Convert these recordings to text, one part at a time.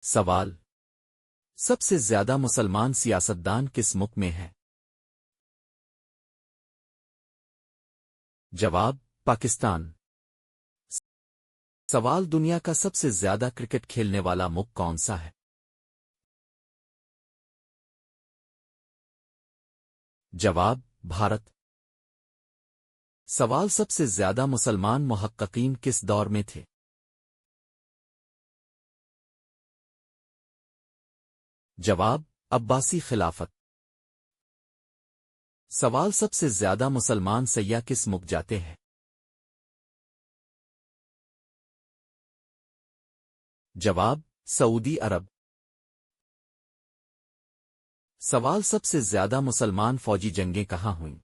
سوال: سب سے زیادہ مسلمان سیاستدان کس ملک میں ہیں؟ جواب: پاکستان۔ سوال: دنیا کا سب سے زیادہ کرکٹ کھیلنے والا ملک کون سا ہے؟ جواب: بھارت۔ سوال: سب سے زیادہ مسلمان محققین کس دور میں تھے؟ جواب: عباسی خلافت۔ سوال: سب سے زیادہ مسلمان سیاح کس ملک جاتے ہیں؟ جواب: سعودی عرب۔ سوال: سب سے زیادہ مسلمان فوجی جنگیں کہاں ہوئیں؟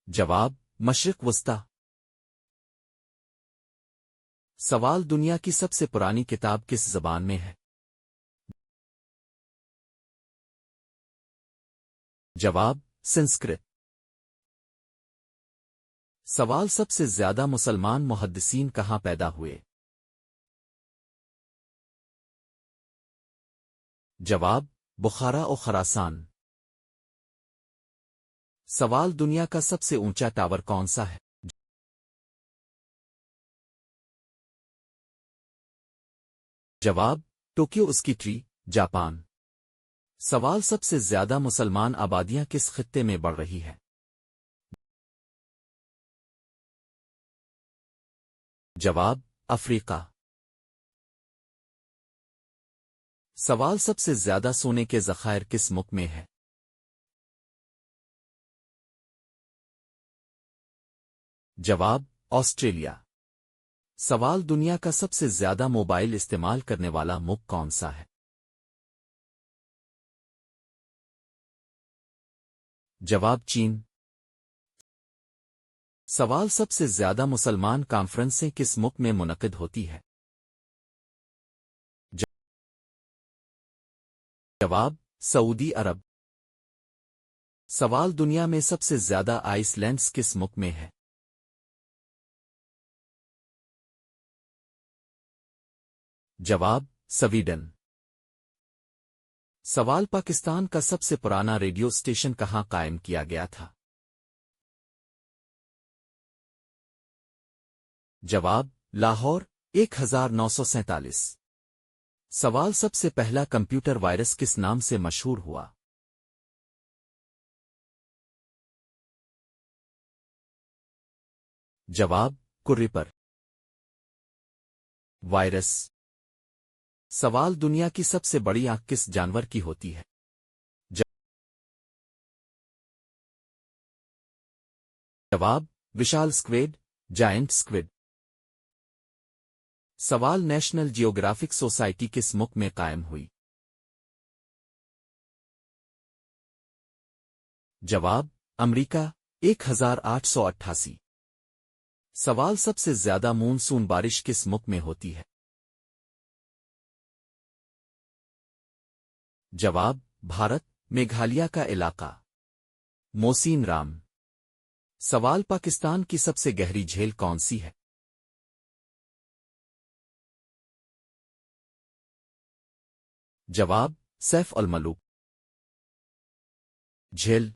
جواب: مشرق وسطی۔ سوال: دنیا کی سب سے پرانی کتاب کس زبان میں ہے؟ جواب: سنسکرت۔ سوال: سب سے زیادہ مسلمان محدثین کہاں پیدا ہوئے؟ جواب: بخارا و خراسان۔ سوال: دنیا کا سب سے اونچا ٹاور کون سا ہے؟ جواب: ٹوکیو اسکیٹری، جاپان۔ سوال: سب سے زیادہ مسلمان آبادیاں کس خطے میں بڑھ رہی ہے؟ جواب: افریقہ۔ سوال: سب سے زیادہ سونے کے ذخائر کس ملک میں ہے؟ جواب: آسٹریلیا۔ سوال: دنیا کا سب سے زیادہ موبائل استعمال کرنے والا ملک کون سا ہے؟ جواب: چین۔ سوال: سب سے زیادہ مسلمان کانفرنسیں کس ملک میں منعقد ہوتی ہے؟ جواب: سعودی عرب۔ سوال: دنیا میں سب سے زیادہ آئس لینڈز کس ملک میں ہے؟ جواب: سویڈن۔ سوال: پاکستان کا سب سے پرانا ریڈیو اسٹیشن کہاں قائم کیا گیا تھا؟ جواب: لاہور، 1947۔ سوال: سب سے پہلا کمپیوٹر وائرس کس نام سے مشہور ہوا؟ جواب: کوریپر وائرس۔ سوال: دنیا کی سب سے بڑی آنکھ کس جانور کی ہوتی ہے؟ جواب: وشال سکویڈ، جائنٹ سکویڈ۔ سوال: نیشنل جیوگرافک سوسائٹی کس ملک میں قائم ہوئی؟ جواب: امریکہ، 1888۔ سوال: سب سے زیادہ مونسون بارش کس ملک میں ہوتی ہے؟ جواب: بھارت، میگھالیہ کا علاقہ۔ موسین رام۔ سوال: پاکستان کی سب سے گہری جھیل کون سی ہے؟ جواب: سیف الملوک جھیل۔